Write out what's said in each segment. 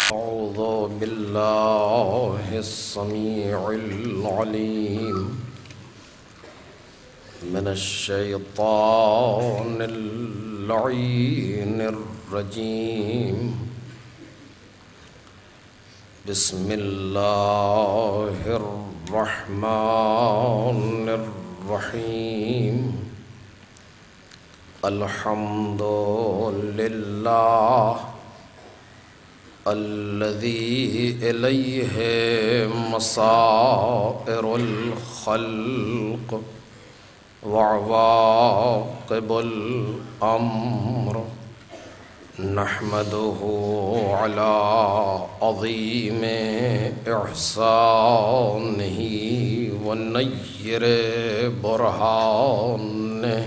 أعوذ بالله السميع العليم من الشيطان اللعين الرجيم. بسم الله الرحمن الرحيم. الحمد لله الذي إليه مصائر الخلق وعواقب الأمر. نحمده على عظيم إحسانه ونير برهانه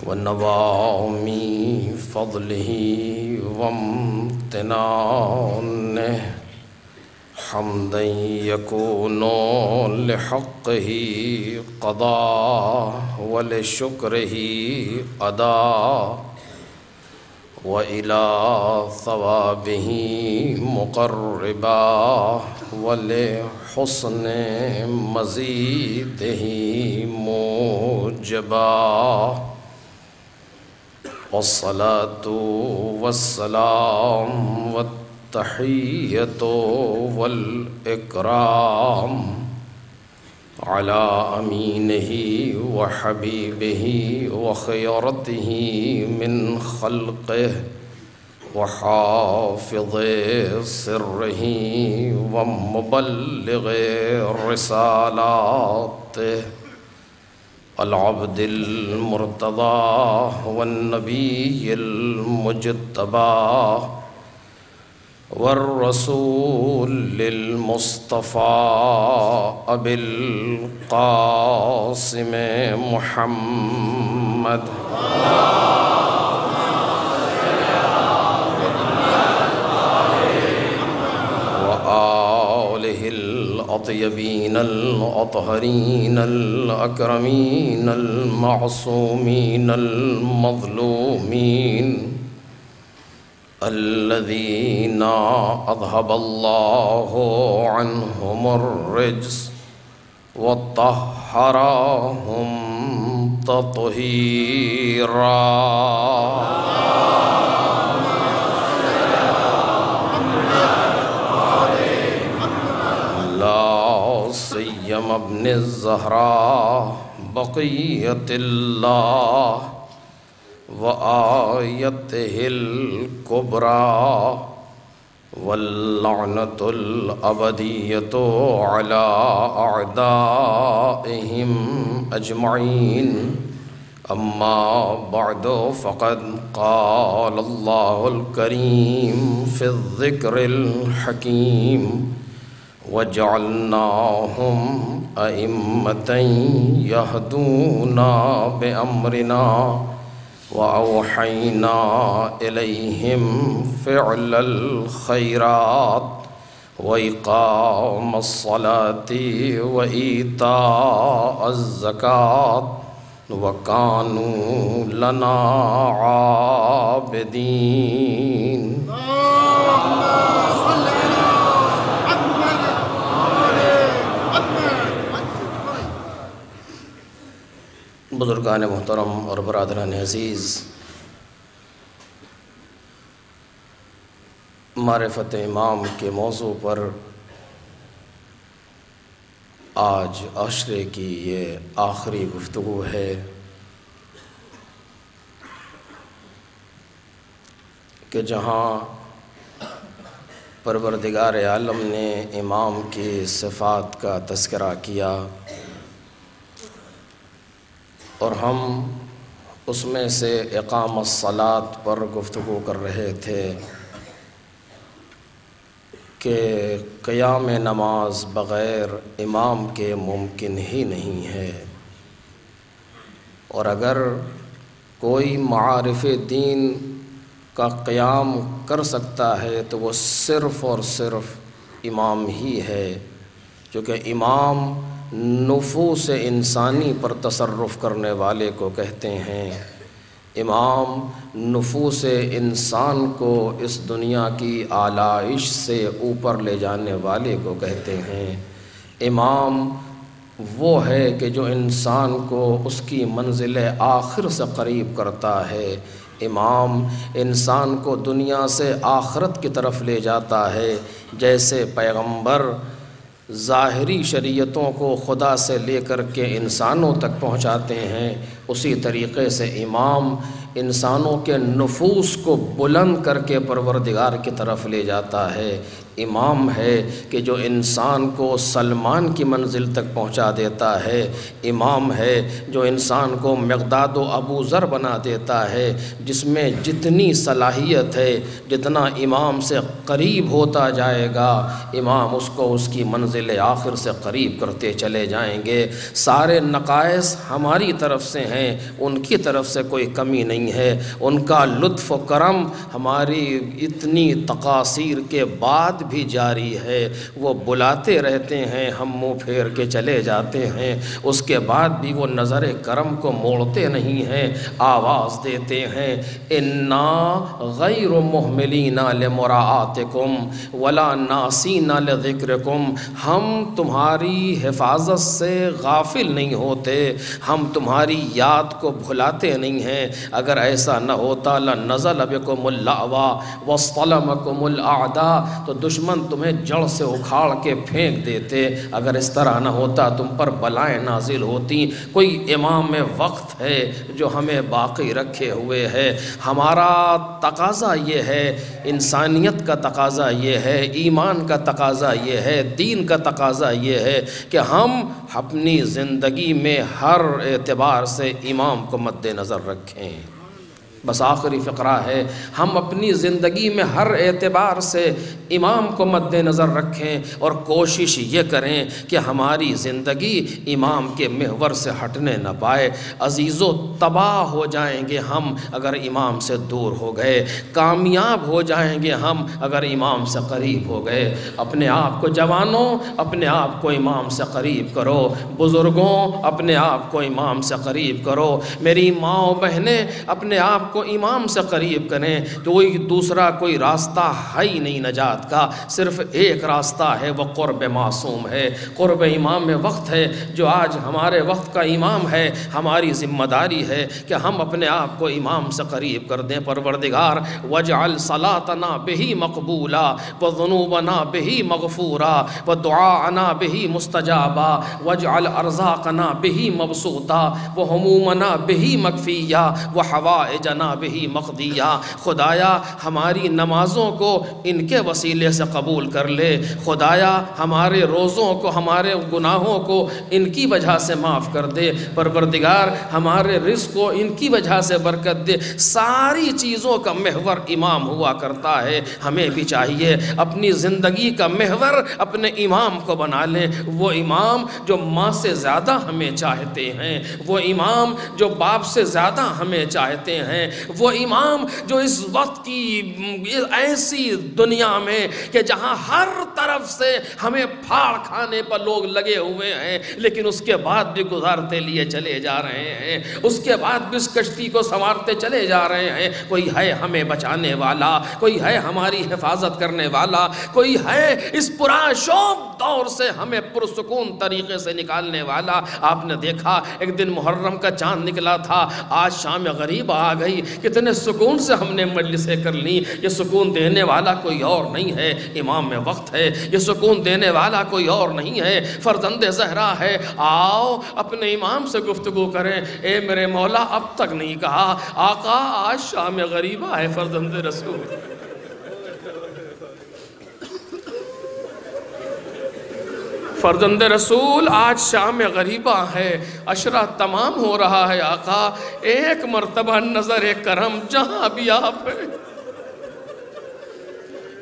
ونوام فضله وامتنانه، حمدا يكون لحقه قضاء ولشكره أداء، وإلى ثوابه مقربا ولحسن مزيده موجبا. والصلاة والسلام والتحية والإكرام على أمينه وحبيبه وخيرته من خلقه وحافظ سره ومبلغ رسالاته، العبد المرتضى والنبي المجتبى والرسول المصطفى أبي القاسم محمد وآله الأطيبين الأطهرين الأكرمين المعصومين المظلومين، الذين أذهب الله عنهم الرجس وطهرهم تطهيرا. سيما ابن الزهراء بقية الله وآيته الكبرى، واللعنة الأبدية على أعدائهم أجمعين. أما بعد، فقد قال الله الكريم في الذكر الحكيم: وَجَعَلْنَاهُمْ أَئِمَّةً يَهْدُونَ بِأَمْرِنَا وَأَوْحَيْنَا إِلَيْهِمْ فِعْلَ الْخَيْرَاتِ وَإِقَامَ الصَّلَاةِ وَإِيتَاءَ الزَّكَاةِ وَكَانُوا لَنَا عَابِدِينَ. بزرگان محترم اور برادران عزیز، معرفت امام کے موضوع پر آج عشرے کی یہ آخری گفتگو ہے کہ جہاں پروردگار عالم نے امام کی صفات کا تذکرہ کیا اور ہم اس میں سے اقامت الصلاۃ پر گفتگو کر رہے تھے کہ قیام نماز بغیر امام کے ممکن ہی نہیں ہے، اور اگر کوئی معارف دین کا قیام کر سکتا ہے تو وہ صرف اور صرف امام ہی ہے، چونکہ امام نفوس انسانی پر تصرف کرنے والے کو کہتے ہیں امام نفوس انسان کو اس دنیا کی آلائش سے اوپر لے جانے والے کو کہتے ہیں۔ امام وہ ہے کہ جو انسان کو اس کی منزل آخر سے قریب کرتا ہے۔ امام انسان کو دنیا سے آخرت کی طرف لے جاتا ہے، جیسے پیغمبر ظاہری شریعتوں کو خدا سے لے کر کے انسانوں تک پہنچاتے ہیں، اسی طریقے سے امام انسانوں کے نفوس کو بلند کر کے پروردگار کی طرف لے جاتا ہے۔ امام ہے کہ جو انسان کو سلمان کی منزل تک پہنچا دیتا ہے۔ امام ہے جو انسان کو مقداد و ابو ذر بنا دیتا ہے، جس میں جتنی صلاحیت ہے، جتنا امام سے قریب ہوتا جائے گا امام اس کو اس کی منزل آخر سے قریب کرتے چلے جائیں گے۔ سارے نقائص ہماری طرف سے ہیں، ان کی طرف سے کوئی کمی نہیں ہے۔ ان کا لطف و کرم ہماری اتنی تقاصیر کے بعد بھی جاری ہے۔ وہ بلاتے رہتے ہیں، ہم منہ پھیر کے چلے جاتے ہیں، اس کے بعد بھی وہ نظر کرم کو موڑتے نہیں ہیں، آواز دیتے ہیں، انا غیر مہملین لمراعاتکم ولا ناسین لذکرکم، ہم تمہاری حفاظت سے غافل نہیں ہوتے، ہم تمہاری یاد کو بھلاتے نہیں ہیں۔ اگر ایسا نہ ہوتا لنزل بکم اللعوا واصطلمکم الاعداء، تو دشمن تمہیں جڑ سے اکھاڑ کے پھینک دیتے۔ اگر اس طرح نہ ہوتا تم پر بلائیں نازل ہوتی۔ کوئی امام وقت ہے جو ہمیں باقی رکھے ہوئے ہے۔ ہمارا تقاضا یہ ہے، انسانیت کا تقاضا یہ ہے، ایمان کا تقاضا یہ ہے، دین کا تقاضا یہ ہے کہ ہم اپنی زندگی میں ہر اعتبار سے امام کو مد نظر رکھیں۔ بس آخری فقرہ ہے، ہم اپنی زندگی میں ہر اعتبار سے امام کو مد نظر رکھیں اور کوشش یہ کریں کہ ہماری زندگی امام کے محور سے ہٹنے نہ پائے۔ عزیزو، تباہ ہو جائیں گے ہم اگر امام سے دور ہو گئے، کامیاب ہو جائیں گے ہم اگر امام سے قریب ہو گئے۔ اپنے آپ کو جوانوں، اپنے آپ کو امام سے قریب کرو، بزرگوں اپنے آپ کو امام سے قریب کرو، میری ماں و بہنیں اپنے آپ کو امام سے قریب کریں۔ تو کوئی دوسرا کوئی راستہ ہے ہی نہیں نجات کا، صرف ایک راستہ ہے، وہ قرب معصوم ہے، قرب امام وقت ہے، جو آج ہمارے وقت کا امام ہے۔ ہماری ذمہ داری ہے کہ ہم اپنے آپ کو امام سے قریب کر دیں۔ پروردگار وجعل صلاتنا بہی مقبولا وذنوبنا بہی مغفورا ودعاءنا بہی مستجابا وجعل ارزاقنا بہی مبسوطا وہمومنا بہی مکفیا وحوائجنا بہی مقضیہ۔ خدایا ہماری نمازوں کو ان کے وسیلے سے قبول کر لے، خدایا ہمارے روزوں کو، ہمارے گناہوں کو ان کی وجہ سے معاف کر دے، پروردگار ہمارے رزق کو ان کی وجہ سے برکت دے۔ ساری چیزوں کا محور امام ہوا کرتا ہے، ہمیں بھی چاہیے اپنی زندگی کا محور اپنے امام کو بنا لیں۔ وہ امام جو ماں سے زیادہ ہمیں چاہتے ہیں، وہ امام جو باپ سے زیادہ ہمیں چاہتے ہیں، وہ امام جو اس وقت کی ایسی دنیا میں کہ جہاں ہر طرف سے ہمیں پھاڑ کھانے پر لوگ لگے ہوئے ہیں، لیکن اس کے بعد بھی گزارتے لیے چلے جا رہے ہیں، اس کے بعد بھی اس کشتی کو سنوارتے چلے جا رہے ہیں۔ کوئی ہے ہمیں بچانے والا، کوئی ہے ہماری حفاظت کرنے والا، کوئی ہے اس پرآشوب دور سے ہمیں پرسکون طریقے سے نکالنے والا۔ آپ نے دیکھا ایک دن محرم کا چاند نکلا تھا، آج شام غریب آ گئی، کتنے سکون سے ہم نے مجلسیں کر لی۔ یہ سکون دینے والا کوئی اور نہیں ہے، امام وقت ہے، یہ سکون دینے والا کوئی اور نہیں ہے، فرزند زہرا ہے۔ آؤ اپنے امام سے گفتگو کریں۔ اے میرے مولا، اب تک نہیں کہا آقا آج شام غریبہ ہے فرزند رسول۔ فرزند رسول آج شام غریبہ ہے، عشرہ تمام ہو رہا ہے آقا، ایک مرتبہ نظر کرم جہاں بھی آپ ہیں۔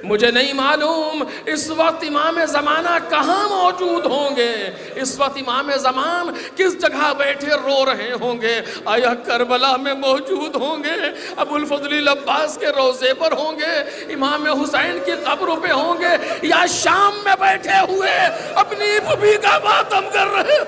مجھے نہیں معلوم اس وقت امام زمانہ کہاں موجود ہوں گے، اس وقت امام زمان کس جگہ بیٹھے رو رہے ہوں گے۔ آیا کربلا میں موجود ہوں گے، ابو الفضل العباس کے روضے پر ہوں گے، امام حسین کی قبر پہ ہوں گے، یا شام میں بیٹھے ہوئے اپنی پھوپھی کا ماتم کر رہے۔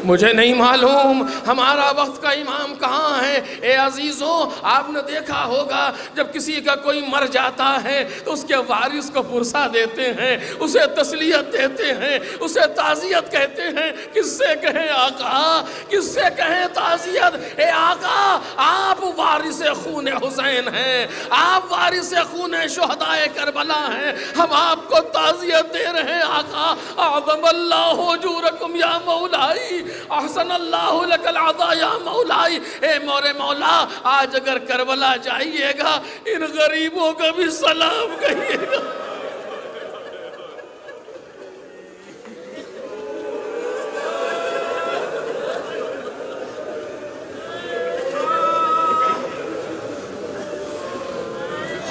مجھے نہیں معلوم ہمارا وقت کا امام کہاں ہے۔ اے عزیزوں، آپ نے دیکھا ہوگا جب کسی کا کوئی مر جاتا ہے تو اس کے وارث کو پرسہ دیتے ہیں، اسے تسلیت دیتے ہیں، اسے تعزیت کہتے ہیں۔ کس سے کہیں آقا، کس سے کہیں تعزیت؟ اے آقا، آپ وارث خون حسین ہیں، آپ وارث خون شہدائے کربلا ہیں، ہم آپ کو تعزیت دے رہے ہیں آقا۔ اعظم اللہ اجورکم یا مولائی، احسن اللہ لک العطا یا مولائی۔ اے مورے مولا، آج اگر کربلا جائیے گا ان غریبوں کا بھی سلام کہیے گا۔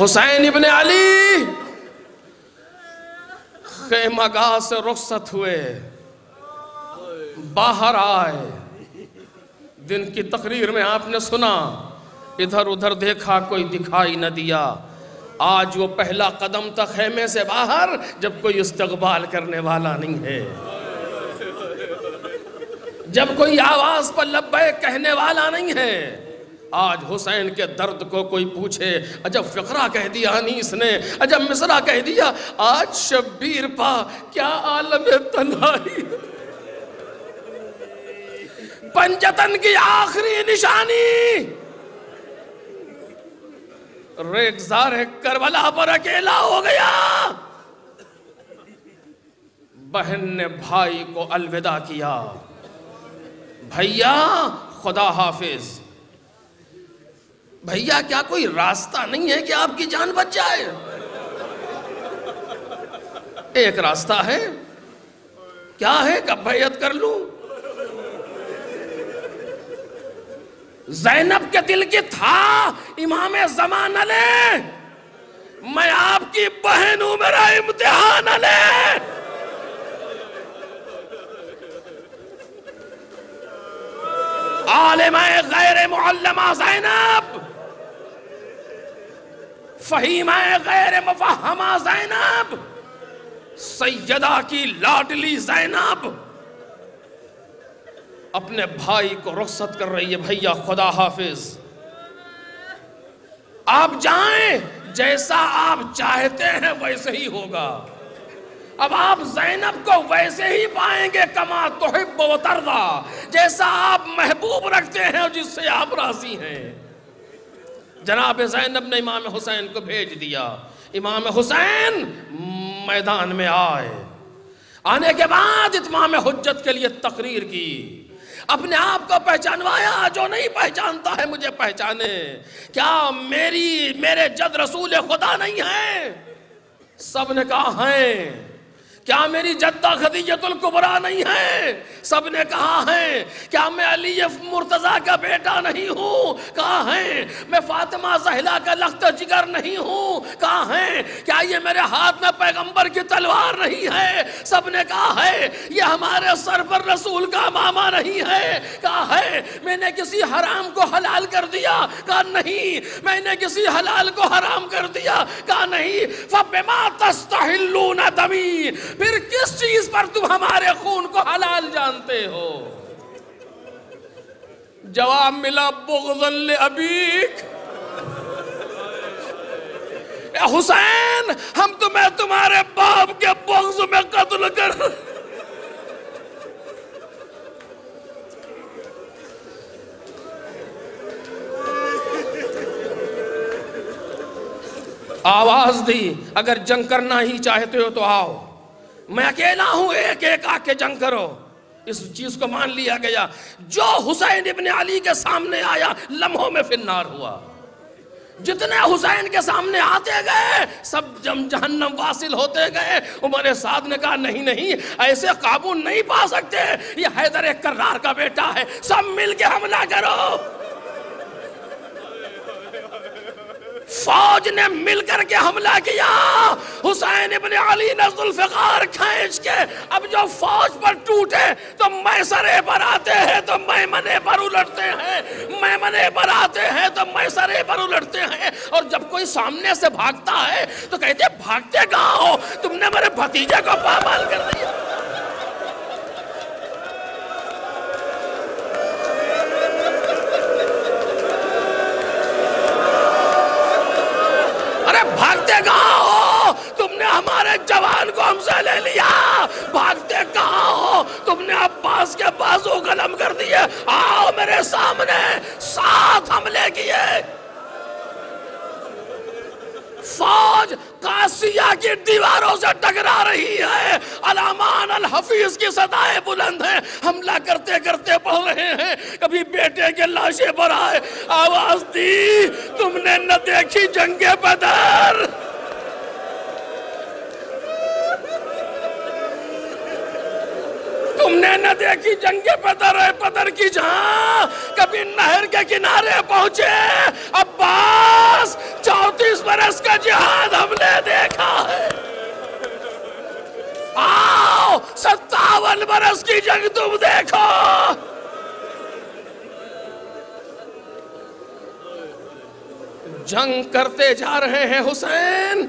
حسین ابن علی خیمہ گاہ سے رخصت ہوئے، باہر آئے۔ دن کی تقریر میں آپ نے سنا، ادھر ادھر دیکھا، کوئی دکھائی نہ دیا۔ آج وہ پہلا قدم تھا خیمے سے باہر جب کوئی استقبال کرنے والا نہیں ہے، جب کوئی آواز پر لبیک کہنے والا نہیں ہے۔ آج حسین کے درد کو کوئی پوچھے، عجب فقرہ کہہ دیا انیس نے، عجب مصرع کہہ دیا، آج شبیر پا کیا عالم تنہائی، پنجتن کی آخری نشانی، ریگزار کربلا پر اکیلا ہو گیا۔ بہن نے بھائی کو الوداع کیا، بھیا خدا حافظ۔ بھیا کیا کوئی راستہ نہیں ہے کہ آپ کی جان بچ جائے؟ ایک راستہ ہے، کیا ہے کہ بیعت کر لوں؟ زینب کے دل کی تھا امام زمانہ لے، میں آپ کی بہن ہوں، میرا امتحان لے۔ عالمہ غیر معلمہ زینب، فہیمہ غیر مفہمہ زینب، سیدہ کی لاڈلی زینب اپنے بھائی کو رخصت کر رہی ہے، بھیا خدا حافظ، آپ جائیں، جیسا آپ چاہتے ہیں ویسے ہی ہوگا۔ اب آپ زینب کو ویسے ہی پائیں گے کما تحب و ترضا، جیسا آپ محبوب رکھتے ہیں اور جس سے آپ راضی ہیں۔ جناب زینب نے امام حسین کو بھیج دیا، امام حسین میدان میں آئے۔ آنے کے بعد اتمام حجت کے لیے تقریر کی، اپنے آپ کو پہچانوایا، جو نہیں پہچانتا ہے مجھے پہچانے۔ کیا میرے جد رسول خدا نہیں ہیں؟ سب نے کہا ہیں۔ کیا میری جدہ خدیجۃ الکبریٰ نہیں ہے؟ سب نے کہا ہے۔ کیا میں علی مرتضیٰ کا بیٹا نہیں ہوں؟ کہا ہے۔ میں فاطمہ زہرا کا لخت جگر نہیں ہوں؟ کہا ہے۔ کیا یہ میرے ہاتھ میں پیغمبر کی تلوار نہیں ہے؟ سب نے کہا ہے۔ یہ ہمارے سر پر رسول کا امامہ نہیں ہے؟ کہا ہے۔ میں نے کسی حرام کو حلال کر دیا؟ کہا نہیں۔ میں نے کسی حلال کو حرام کر دیا؟ کہا نہیں۔ فَبِمَا تَسْتَحِلُّونَ دَمِي، پھر کس چیز پر تم ہمارے خون کو حلال جانتے ہو؟ جواب ملا بغضاً لأبیک، اے حسین ہم تمہیں تمہارے باپ کے بغض میں قتل کر۔ آواز دی، اگر جنگ کرنا ہی چاہتے ہو تو آؤ، میں اکیلا ہوں، ایک ایک آ کے جنگ کرو۔ اس چیز کو مان لیا گیا۔ جو حسین ابن علی کے سامنے آیا لمحوں میں فنار ہوا۔ جتنے حسین کے سامنے آتے گئے سب جہنم واصل ہوتے گئے۔ عمر سعد نے کہا نہیں نہیں، ایسے قابو نہیں پا سکتے، یہ حیدر کرار کا بیٹا ہے، سب مل کے حملہ کرو۔ فوج نے مل کر کے حملہ کیا۔ حسین ابن علی نے ذوالفقار کھینچ کے، اب جو فوج پر ٹوٹے تو میسرے پر آتے ہیں تو میمنے پر الٹتے ہیں، میمنے پر آتے ہیں تو میسرے پر الٹتے ہیں۔ اور جب کوئی سامنے سے بھاگتا ہے تو کہتے ہیں بھاگتے کہاں ہو، تم نے میرے بھتیجے کو پامال کر دیا۔ تم نے عباس کے بازو قلم کر دیے، آؤ میرے سامنے، 7 حملے کیے۔ فوج قاسیہ کی دیواروں سے ٹکرا رہی ہے، علامان الحفیظ کی صدائیں بلند ہیں، حملہ کرتے کرتے پڑھ رہے ہیں، کبھی بیٹے کے لاشیں پر آئے، آواز دی، تم نے نہ دیکھی جنگ بدر، تم نے نہ دیکھی جنگ بدر کی جہاں، کبھی نہر کے کنارے پہنچے، عباس 34 برس کا جہاد ہم نے دیکھا ہے، آؤ 57 برس کی جنگ تم دیکھو۔ جنگ کرتے جا رہے ہیں حسین،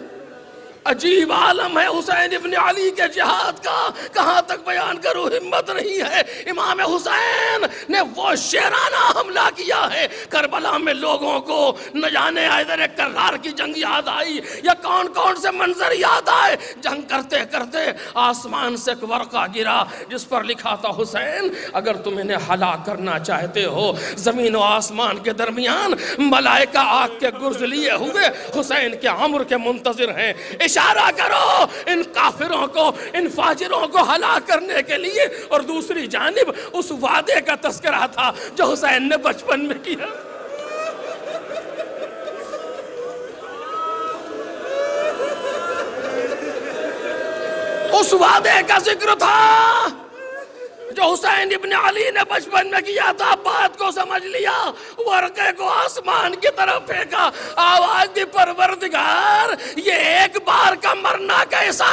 عجیب عالم ہے حسین ابن علی کے جہاد کا، کہاں تک بیان کروں، ہمت نہیں ہے۔ امام حسین نے وہ شیرانہ حملہ کیا ہے، کربلا میں لوگوں کو نہ جانے حیدر کرار کی جنگ یاد آئی یا کون کون سے منظر یاد آئے۔ جنگ کرتے کرتے آسمان سے ایک ورقہ گرا جس پر لکھا تھا، حسین اگر تم انہیں ہلاک کرنا چاہتے ہو، زمین و آسمان کے درمیان ملائکہ آگ کے گرز لیے ہوئے حسین کے عمر کے منتظر ہیں، اشارہ کرو ان کافروں کو، ان فاجروں کو ہلاک کرنے کے لیے۔ اور دوسری جانب اس وعدے کا تذکرہ تھا جو حسین نے بچپن میں کیا، اس وعدے کا ذکر تھا جو حسین ابن علی نے بچپن میں کیا تھا۔ بات کو سمجھ لیا، ورقے کو آسمان کی طرف پھینکا، آواز دی، پروردگار یہ ایک بار کا مرنا کیسا،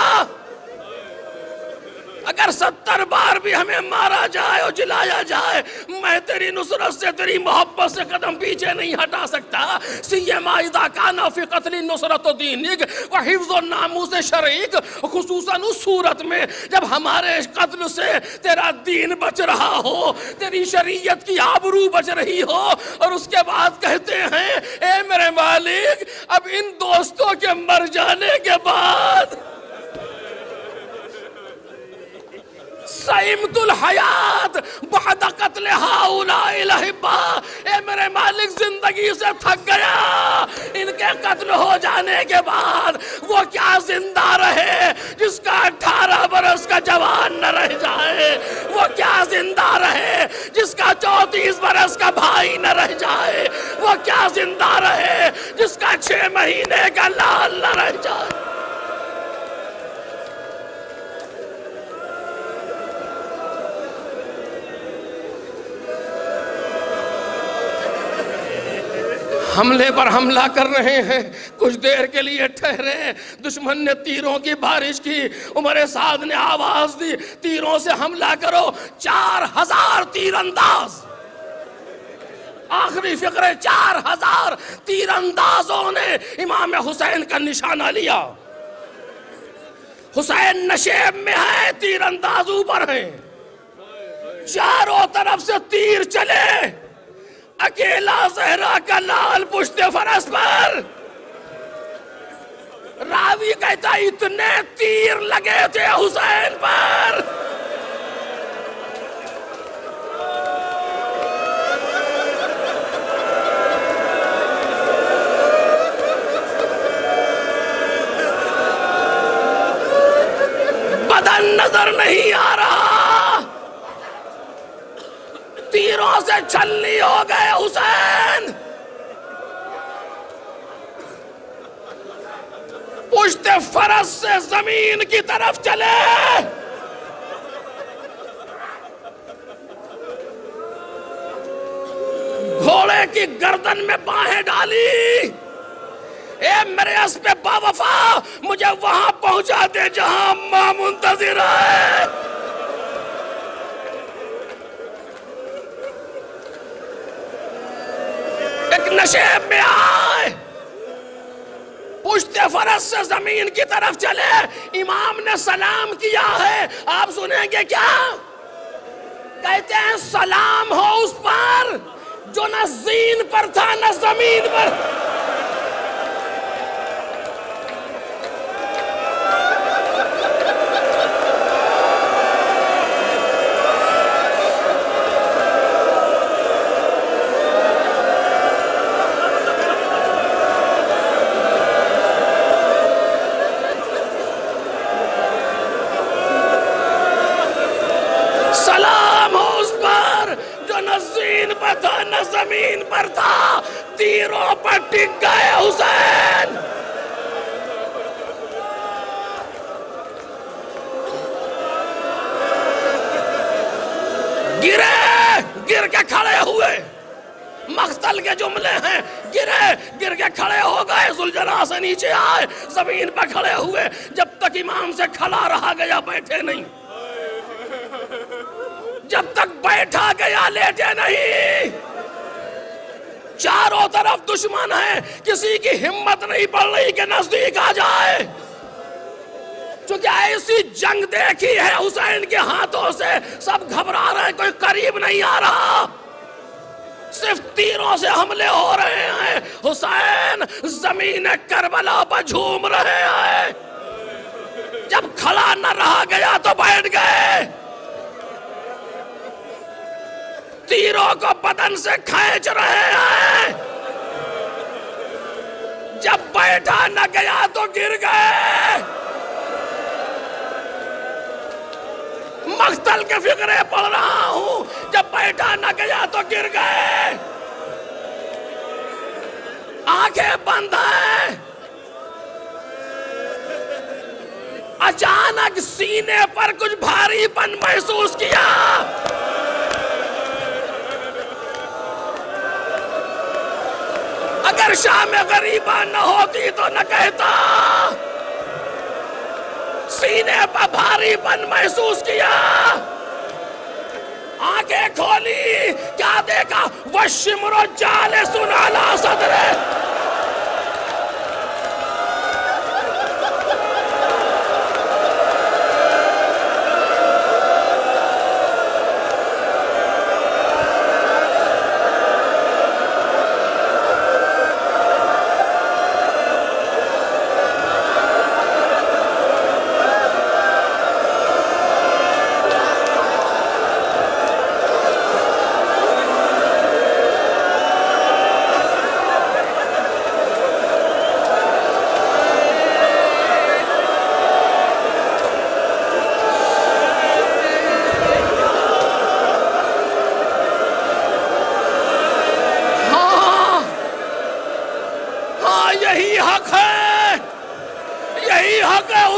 اگر 70 بار بھی ہمیں مارا جائے اور جلایا جائے، میں تیری نصرت سے، تیری محبت سے قدم پیچھے نہیں ہٹا سکتا۔ سیما اذا کانا فی قتل نصرت دینک و حفظ الناموس شرعیک، خصوصاً اس صورت میں جب ہمارے قتل سے تیرا دین بچ رہا ہو، تیری شریعت کی آبرو بچ رہی ہو، اور اس کے بعد کہتے ہیں اے میرے مالک اب ان دوستوں کے مر جانے کے بعد سعیمت الحیات بعد قتل ہؤلاء الاحباء، اے میرے مالک زندگی سے تھک گیا، ان کے قتل ہو جانے کے بعد وہ کیا زندہ رہے جس کا 18 برس کا جوان نہ رہ جائے، وہ کیا زندہ رہے جس کا 34 برس کا بھائی نہ رہ جائے، وہ کیا زندہ رہے جس کا 6 مہینے کا لال نہ رہ جائے۔ حملے پر حملہ کر رہے ہیں، کچھ دیر کے لیے ٹھہرے، دشمن نے تیروں کی بارش کی، عمر سعد نے آواز دی تیروں سے حملہ کرو، 4000 تیر انداز، آخری فقرے 4000 تیر اندازوں نے امام حسین کا نشانہ لیا۔ حسین نشیب میں ہے، تیر انداز اوپر ہیں، چاروں طرف سے تیر چلے، اکیلا زہرا کا لال پشت فرس پر، راوی کہتا اتنے تیر لگے تھے حسین پر، بدن نظر نہیں آ رہا، تیروں سے چھلنی ہو گئے حسین، پشت فرس سے زمین کی طرف چلے، گھوڑے کی گردن میں باہیں ڈالی، اے میرے اسپِ با وفا مجھے وہاں پہنچا دے جہاں ماں منتظر ہے۔ ایک نشیب میں آئے، پشت فرس سے زمین کی طرف چلے، امام نے سلام کیا ہے، آپ سنیں گے کیا کہتے ہیں؟ سلام ہو اس پر جو نہ زین پر تھا نہ زمین پر، پہ تھا نہ زمین پر تھا، تیروں پر ٹک گئے حسین۔ گر کے کھڑے ہوئے، مقتل کے جملے ہیں، گر کے کھڑے ہو گئے، ذوالجلال سے نیچے آئے، زمین پہ کھڑے ہوئے، جب تک امام سے کھڑا رہا گیا بیٹھے نہیں، جب تک بیٹھا گیا لیٹے نہیں۔ چاروں طرف دشمن ہیں، کسی کی ہمت نہیں پڑ رہی کہ نزدیک آ جائے، چونکہ ایسی جنگ دیکھی ہے حسین کے ہاتھوں سے، سب گھبرا رہے ہیں، کوئی قریب نہیں آ رہا، صرف تیروں سے حملے ہو رہے ہیں۔ حسین زمین کربلا پر جھوم رہے ہیں، جب کھڑا نہ رہا گیا تو بیٹھ گئے، تیروں کو بدن سے کھینچ رہے ہیں، جب بیٹھا نہ گیا تو گر گئے، مقتل کے فقرے پڑھ رہا ہوں، جب بیٹھا نہ گیا تو گر گئے، آنکھیں بند ہیں، اچانک سینے پر کچھ بھاری پن محسوس کیا، اگر شام غریبہ نہ ہوتی تو نہ کہتا، سینے پر بھاری پن محسوس کیا، آنکھیں کھولی، کیا دیکھا؟ وَالشِّمْرُ جَالِسٌ عَلَى صَدْرِهِ،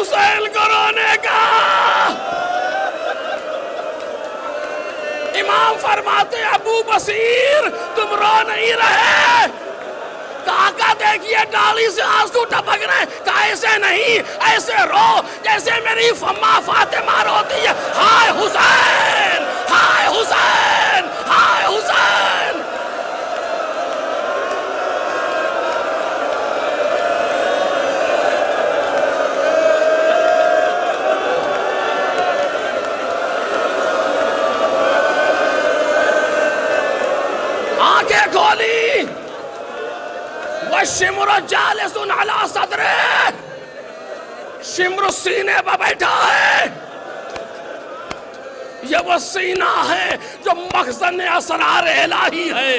حسین کو رونے کا۔ امام فرماتے ابو بصیر تم رو نہیں رہے، کہا دیکھئے ڈالی سے آنسو ٹپک رہے، کہا ایسے نہیں، ایسے رو جیسے میری ماں فاطمہ روتی ہے، ہائے حسین، ہائے حسین، ہائے حسین۔ کھولی، وَالشِّمْرُ جَالِسٌ عَلَى صَدْرِهِ، شمر سینے پر بیٹھا ہے، یہ وہ سینہ ہے جو مخزن اسرار الہی ہے،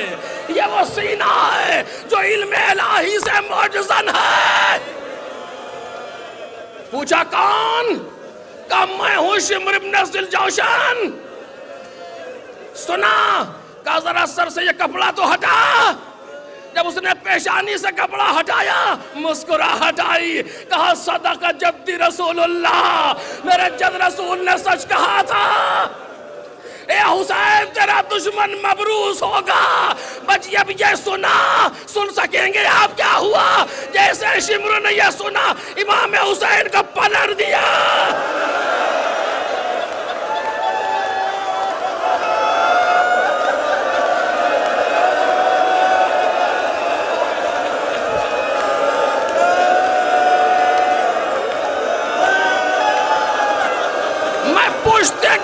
یہ وہ سینہ ہے جو علم الہی سے معجزن ہے۔ پوچھا کون؟ کہا میں ہوں شمر ابن ذوالجوشن۔ سنا؟ کہا ذرا سر سے یہ کپڑا تو ہٹا۔ جب اس نے پیشانی سے کپڑا ہٹایا، مسکراہٹ آئی، کہا صدق جدی رسول اللہ، میرے جد رسول نے سچ کہا تھا، اے حسین تیرا دشمن مبروس ہوگا۔ بچ اب یہ سن سکیں گے آپ کیا ہوا؟ جیسے شمر نے یہ سنا، امام حسین کو پلٹ دیا۔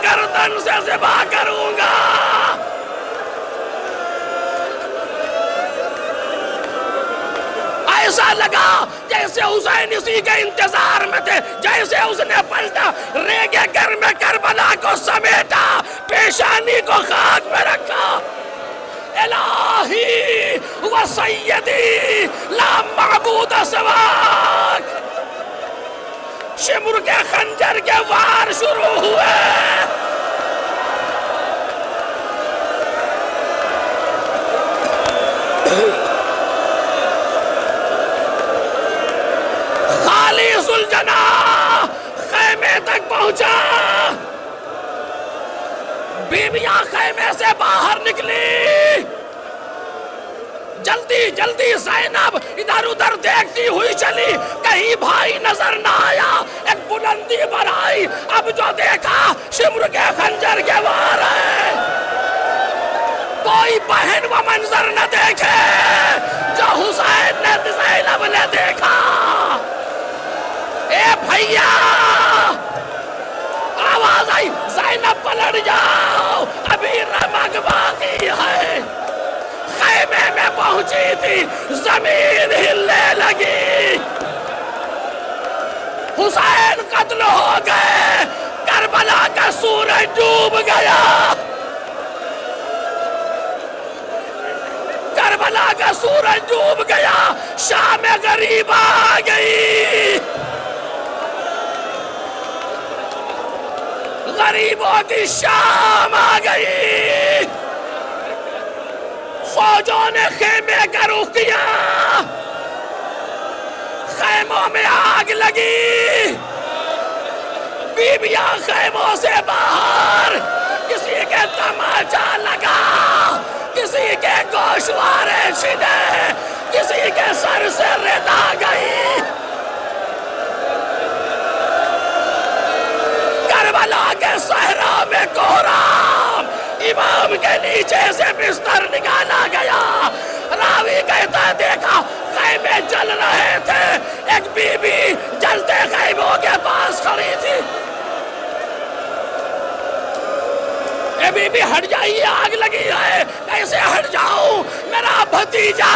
گردن سے ذبح کروں گا۔ ایسا لگا جیسے حسین اسی کے انتظار میں تھے، جیسے اس نے پلٹا، ریگے گر میں کربلا کو سمیٹا، پیشانی کو خاک میں رکھا۔ الہی و سیدی لا معبود سواک۔ شمر کے خنجر کے وار شروع ہوئے، بیویاں خیمے سے باہر نکلی، جلدی جلدی زینب ادھر ادھر دیکھتی ہوئی چلی، کہیں بھائی نظر نہ آیا، ایک بلندی پر آئی، اب جو دیکھا شمر کے خنجر کے وار ہے، کوئی بہن وہ منظر نہ دیکھے جو حسین نے زینب نے دیکھا۔ اے بھیا آواز آئی، زینب پلٹ جاؤ، ابھی رمق باقی ہے۔ خیمے میں پہنچی تھی، زمین ہلنے لگی، حسین قتل ہو گئے، کربلا کا سورج ڈوب گیا، کربلا کا سورج ڈوب گیا، شام غریب آ گئی، غریبوں کی شام آ گئی، فوجوں نے خیمے کا رخ کیا، خیموں میں آگ لگی، بیویاں خیموں سے باہر، کسی کے تماچا لگا، کسی کے گوشوارے چھنے، کسی کے سر سے ردا گئی، کربلا کے صحرا میں کوہرام، امام کے نیچے سے بستر نکالا گیا، راوی کہتا دیکھا خیمے جل رہے تھے، ایک بی بی جلتے خیموں کے پاس کھڑی تھی، اے بی بی ہٹ جائیے، آگ لگی ہے، کیسے ہٹ جاؤں، میرا بھتیجا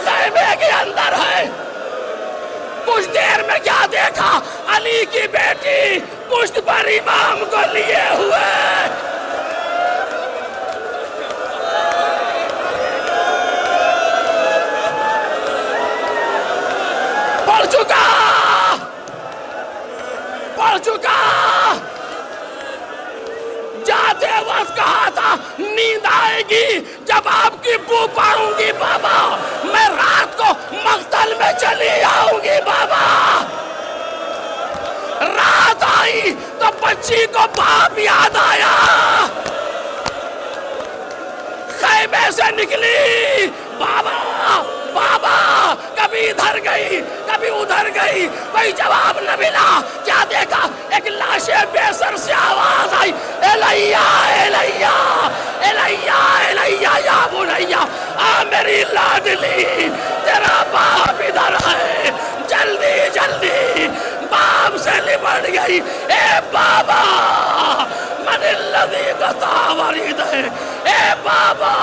خیمے کے اندر ہے۔ کچھ دیر میں کیا دیکھا، علی کی بیٹی پشت پر امام کو لیے ہوئے، پڑھ چکا، جاتے وقت کہا تھا نیند آئے گی جب آپ کی بو پاؤں گی بابا، میں رات کو مقتل میں چلی آؤں گی بابا، رات آئی تو بچی کو باپ یاد آیا، خیمے سے نکلی، بابا بابا، کبھی ادھر گئی کبھی ادھر گئی، کوئی جواب نہ ملا، کیا دیکھا ایک لاش بے سر سے آواز آئی، الیہ الیہ الیہ الیہ یا بنیہ، آ میری لاڈلی، تیرا باپ ادھر ہے، جلدی جلدی، باپ سے لپٹ گئی، اے بابا من الذی قطع وریدہ، اے بابا